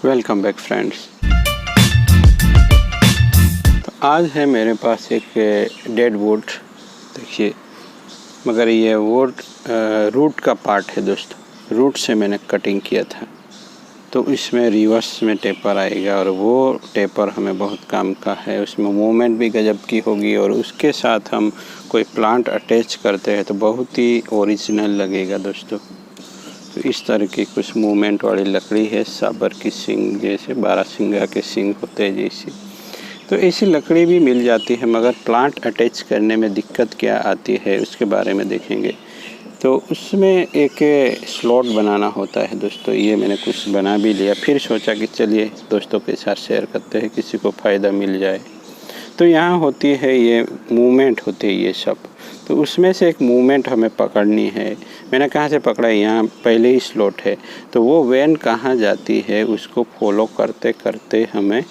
Welcome back friends. तो आज है मेरे पास एक डेड वुड, देखिए, मगर ये वुड रूट का पार्ट है दोस्तों। रूट से मैंने कटिंग किया था, तो इसमें रिवर्स में टेपर आएगा और वो टेपर हमें बहुत काम का है। उसमें मूवमेंट भी गजब की होगी और उसके साथ हम कोई प्लांट अटैच करते हैं तो बहुत ही ओरिजिनल लगेगा दोस्तों। तो इस तरह की कुछ मूवमेंट वाली लकड़ी है, साबर की सींग जैसे, बारहसिंगा के सींग होते हैं जैसी। तो ऐसी लकड़ी भी मिल जाती है, मगर प्लांट अटैच करने में दिक्कत क्या आती है उसके बारे में देखेंगे। तो उसमें एक स्लॉट बनाना होता है दोस्तों। ये मैंने कुछ बना भी लिया, फिर सोचा कि चलिए दोस्तों के साथ शेयर करते हैं, किसी को फ़ायदा मिल जाए। तो यहाँ होती है ये मूवमेंट होती है ये सब, तो उसमें से एक मूवमेंट हमें पकड़नी है। मैंने कहाँ से पकड़ा, यहाँ पहले ही स्लॉट है, तो वो वेन कहाँ जाती है उसको फॉलो करते करते हमें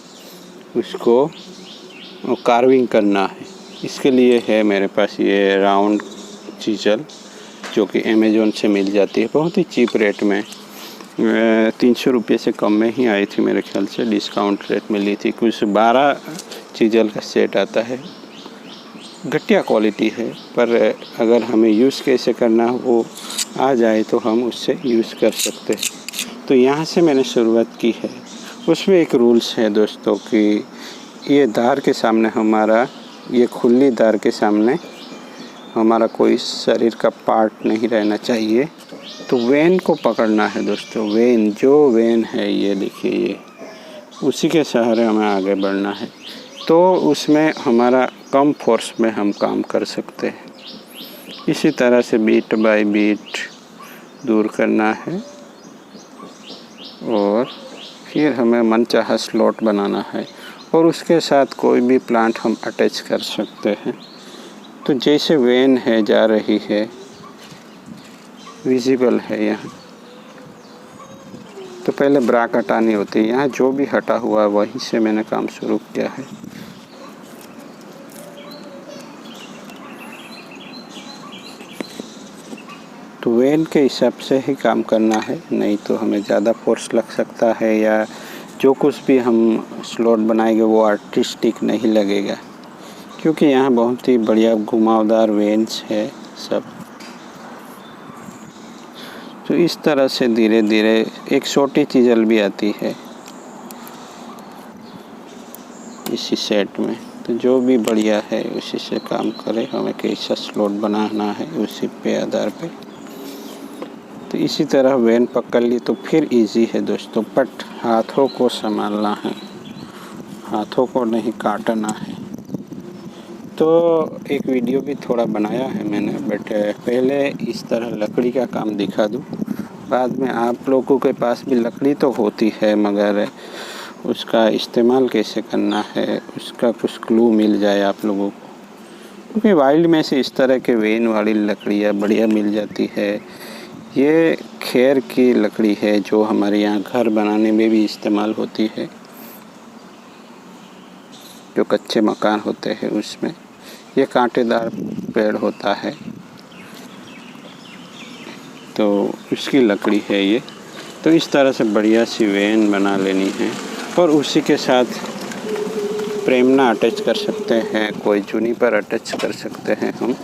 उसको कार्विंग करना है। इसके लिए है मेरे पास ये राउंड चीज़ल, जो कि अमेज़ॉन से मिल जाती है बहुत ही चीप रेट में। 300 रुपये से कम में ही आई थी मेरे ख्याल से, डिस्काउंट रेट में ली थी। कुछ 12 चीज़ल का सेट आता है, घटिया क्वालिटी है, पर अगर हमें यूज़ कैसे करना वो आ जाए तो हम उससे यूज़ कर सकते हैं। तो यहाँ से मैंने शुरुआत की है। उसमें एक रूल्स है दोस्तों कि ये दार के सामने हमारा, ये खुली दार के सामने हमारा कोई शरीर का पार्ट नहीं रहना चाहिए। तो वेन को पकड़ना है दोस्तों। वेन, जो वेन है ये देखिए, ये उसी के सहारे हमें आगे बढ़ना है। तो उसमें हमारा कम फोर्स में हम काम कर सकते हैं। इसी तरह से बीट बाय बीट दूर करना है और फिर हमें मनचाहा स्लॉट बनाना है और उसके साथ कोई भी प्लांट हम अटैच कर सकते हैं। तो जैसे वेन है जा रही है, विजिबल है यहाँ, तो पहले ब्राक हटानी होती है। यहाँ जो भी हटा हुआ है वहीं से मैंने काम शुरू किया है। तो वेन के हिसाब से ही काम करना है, नहीं तो हमें ज़्यादा फोर्स लग सकता है या जो कुछ भी हम स्लॉट बनाएंगे वो आर्टिस्टिक नहीं लगेगा, क्योंकि यहाँ बहुत ही बढ़िया घुमावदार वेन्स है सब। तो इस तरह से धीरे धीरे एक छोटी चीज़ल भी आती है इसी सेट में। तो जो भी बढ़िया है उसी से काम करें, हमें कैसा स्लॉट बनाना है उसी पे आधार पे। तो इसी तरह वेन पकड़ ली तो फिर इजी है दोस्तों, बट हाथों को संभालना है, हाथों को नहीं काटना है। तो एक वीडियो भी थोड़ा बनाया है मैंने, बट पहले इस तरह लकड़ी का काम दिखा दूँ, बाद में आप लोगों के पास भी लकड़ी तो होती है, मगर उसका इस्तेमाल कैसे करना है उसका कुछ क्लू मिल जाए आप लोगों को। क्योंकि वाइल्ड में से इस तरह के वेन वाली लकड़ियाँ बढ़िया मिल जाती है। ये खेर की लकड़ी है जो हमारे यहाँ घर बनाने में भी इस्तेमाल होती है, जो कच्चे मकान होते हैं उसमें। ये कांटेदार पेड़ होता है, तो उसकी लकड़ी है ये। तो इस तरह से बढ़िया सी वेन बना लेनी है और उसी के साथ प्रेमना अटैच कर सकते हैं, कोई चुनी पर अटैच कर सकते हैं हम।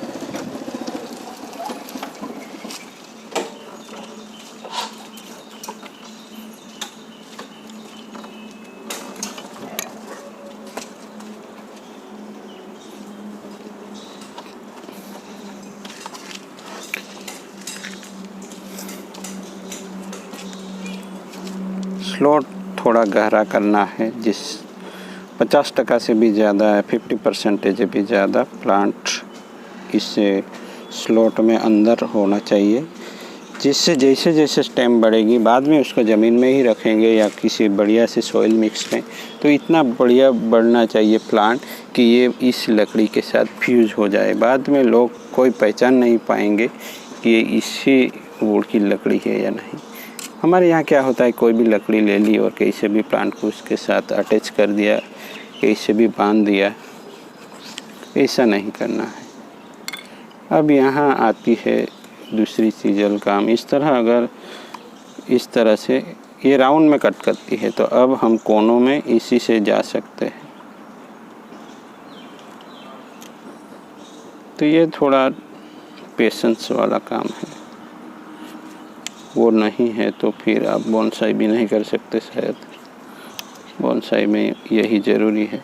स्लॉट थोड़ा गहरा करना है, जिस 50% से भी ज़्यादा है, 50% भी ज़्यादा प्लांट इस स्लॉट में अंदर होना चाहिए, जिससे जैसे जैसे स्टेम बढ़ेगी बाद में उसको ज़मीन में ही रखेंगे या किसी बढ़िया से सॉइल मिक्स में, तो इतना बढ़िया बढ़ना चाहिए प्लांट कि ये इस लकड़ी के साथ फ्यूज़ हो जाए। बाद में लोग कोई पहचान नहीं पाएंगे कि ये इसी वुड की लकड़ी है या नहीं। हमारे यहाँ क्या होता है, कोई भी लकड़ी ले ली और कैसे भी प्लांट को उसके साथ अटैच कर दिया, कैसे भी बांध दिया, ऐसा नहीं करना है। अब यहाँ आती है दूसरी चीज़ल काम। इस तरह अगर इस तरह से ये राउंड में कट करती है, तो अब हम कोनों में इसी से जा सकते हैं। तो ये थोड़ा पेशेंस वाला काम है, वो नहीं है तो फिर आप बोनसाई भी नहीं कर सकते। शायद बोनसाई में यही ज़रूरी है।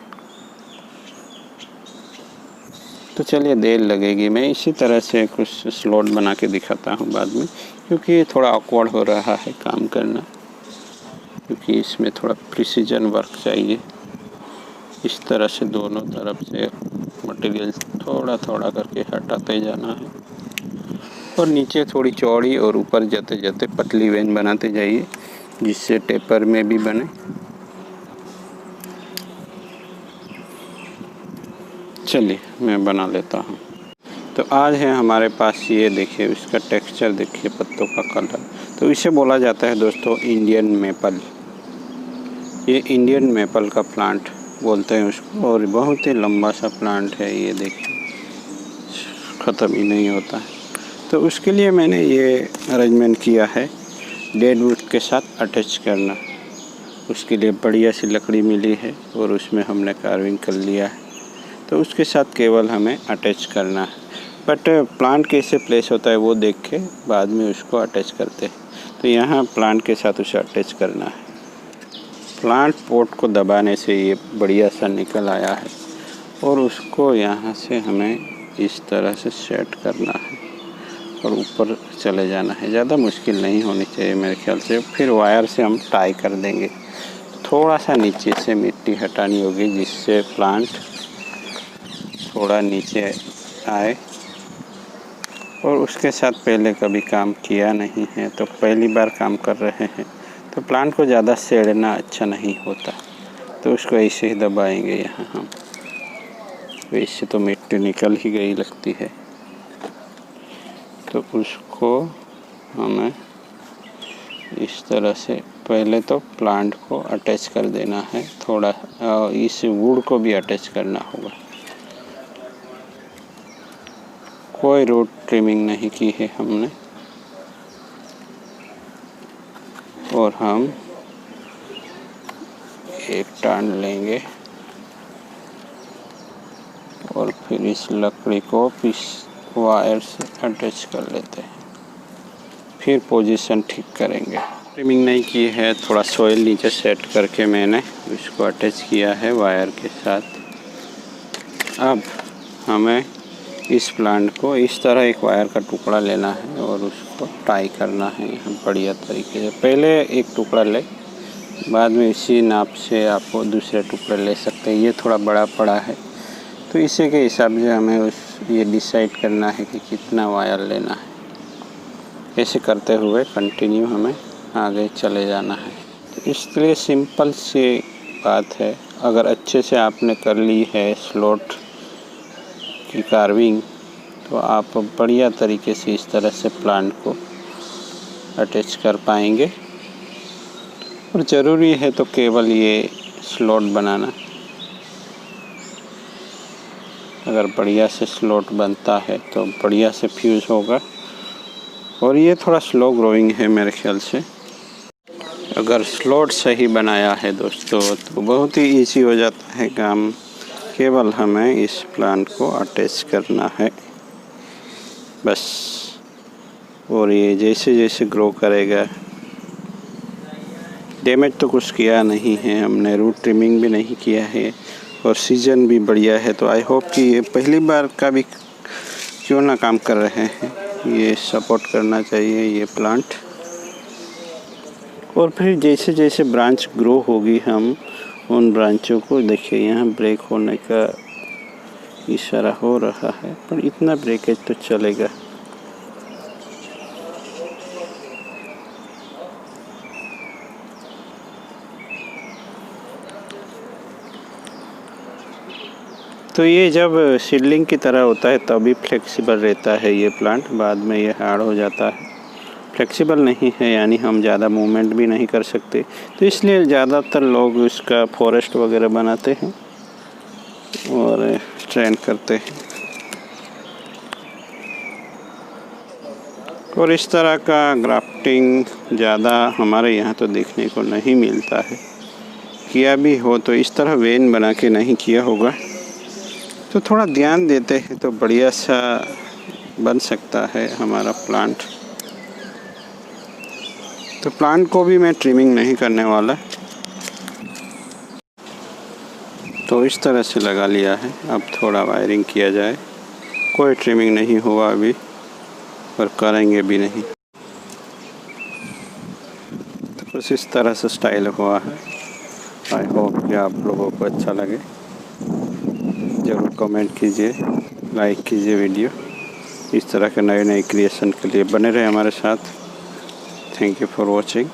तो चलिए, देर लगेगी, मैं इसी तरह से कुछ स्लॉट बना के दिखाता हूँ बाद में, क्योंकि थोड़ा ऑकवर्ड हो रहा है काम करना, क्योंकि इसमें थोड़ा प्रिसीजन वर्क चाहिए। इस तरह से दोनों तरफ से मटेरियल थोड़ा थोड़ा करके हटाते जाना है, और नीचे थोड़ी चौड़ी और ऊपर जाते जाते पतली वेन बनाते जाइए, जिससे टेपर में भी बने। चलिए, मैं बना लेता हूँ। तो आज है हमारे पास, ये देखिए इसका टेक्सचर देखिए, पत्तों का कलर। तो इसे बोला जाता है दोस्तों इंडियन मेपल। ये इंडियन मेपल का प्लांट बोलते हैं उसको, और बहुत ही लंबा सा प्लांट है। ये देखिए ख़त्म ही नहीं होता है। तो उसके लिए मैंने ये अरेंजमेंट किया है, डेड वुड के साथ अटैच करना। उसके लिए बढ़िया सी लकड़ी मिली है और उसमें हमने कार्विंग कर लिया है, तो उसके साथ केवल हमें अटैच करना है। बट प्लांट कैसे प्लेस होता है वो देख के बाद में उसको अटैच करते हैं। तो यहाँ प्लांट के साथ उसे अटैच करना है। प्लांट पोट को दबाने से ये बढ़िया सा निकल आया है, और उसको यहाँ से हमें इस तरह से सेट करना है और ऊपर चले जाना है। ज़्यादा मुश्किल नहीं होनी चाहिए मेरे ख्याल से। फिर वायर से हम टाई कर देंगे। थोड़ा सा नीचे से मिट्टी हटानी होगी, जिससे प्लांट थोड़ा नीचे आए, और उसके साथ पहले कभी काम किया नहीं है तो पहली बार काम कर रहे हैं, तो प्लांट को ज़्यादा सेड़ना अच्छा नहीं होता। तो उसको ऐसे ही दबाएंगे यहाँ हम। वैसे तो मिट्टी निकल ही गई लगती है, तो उसको हमें इस तरह से पहले तो प्लांट को अटैच कर देना है। थोड़ा इस वुड को भी अटैच करना होगा। कोई रूट ट्रिमिंग नहीं की है हमने, और हम एक टान लेंगे और फिर इस लकड़ी को वायर से अटैच कर लेते हैं। फिर पोजीशन ठीक करेंगे। ट्रिमिंग नहीं की है, थोड़ा सॉइल नीचे सेट करके मैंने इसको अटैच किया है वायर के साथ। अब हमें इस प्लांट को इस तरह एक वायर का टुकड़ा लेना है और उसको टाई करना है यहाँ बढ़िया तरीके से। पहले एक टुकड़ा ले, बाद में इसी नाप से आप दूसरे टुकड़े ले सकते हैं। ये थोड़ा बड़ा पड़ा है, तो इसी के हिसाब से हमें ये डिसाइड करना है कि कितना वायर लेना है। ऐसे करते हुए कंटिन्यू हमें आगे चले जाना है। तो इसलिए सिंपल सी बात है, अगर अच्छे से आपने कर ली है स्लॉट की कार्विंग, तो आप बढ़िया तरीके से इस तरह से प्लांट को अटैच कर पाएंगे। और ज़रूरी है तो केवल ये स्लॉट बनाना। अगर बढ़िया से स्लॉट बनता है तो बढ़िया से फ्यूज़ होगा। और ये थोड़ा स्लो ग्रोइंग है मेरे ख्याल से। अगर स्लॉट सही बनाया है दोस्तों तो बहुत ही इजी हो जाता है काम। केवल हमें इस प्लांट को अटैच करना है बस। और ये जैसे जैसे ग्रो करेगा, डैमेज तो कुछ किया नहीं है हमने, रूट ट्रिमिंग भी नहीं किया है, और सीज़न भी बढ़िया है। तो आई होप कि ये पहली बार का भी क्यों ना काम कर रहे हैं, ये सपोर्ट करना चाहिए ये प्लांट। और फिर जैसे जैसे ब्रांच ग्रो होगी, हम उन ब्रांचों को देखिए, यहाँ ब्रेक होने का इशारा हो रहा है, पर इतना ब्रेकेज तो चलेगा। तो ये जब सीडलिंग की तरह होता है तभी फ्लेक्सिबल रहता है ये प्लांट, बाद में ये हार्ड हो जाता है। फ्लेक्सिबल नहीं है यानी हम ज़्यादा मूवमेंट भी नहीं कर सकते, तो इसलिए ज़्यादातर लोग इसका फॉरेस्ट वगैरह बनाते हैं और ट्रेन करते हैं। और इस तरह का ग्राफ्टिंग ज़्यादा हमारे यहाँ तो देखने को नहीं मिलता है। किया भी हो तो इस तरह वेन बना के नहीं किया होगा। तो थोड़ा ध्यान देते हैं तो बढ़िया सा बन सकता है हमारा प्लांट। तो प्लांट को भी मैं ट्रिमिंग नहीं करने वाला, तो इस तरह से लगा लिया है। अब थोड़ा वायरिंग किया जाए। कोई ट्रिमिंग नहीं हुआ अभी और करेंगे भी नहीं। तो कुछ इस तरह से स्टाइल हुआ है। आई होप कि आप लोगों को अच्छा लगे। ज़रूर कमेंट कीजिए, लाइक कीजिए वीडियो। इस तरह के नए नए क्रिएशन के लिए बने रहे हमारे साथ। Thank you for watching.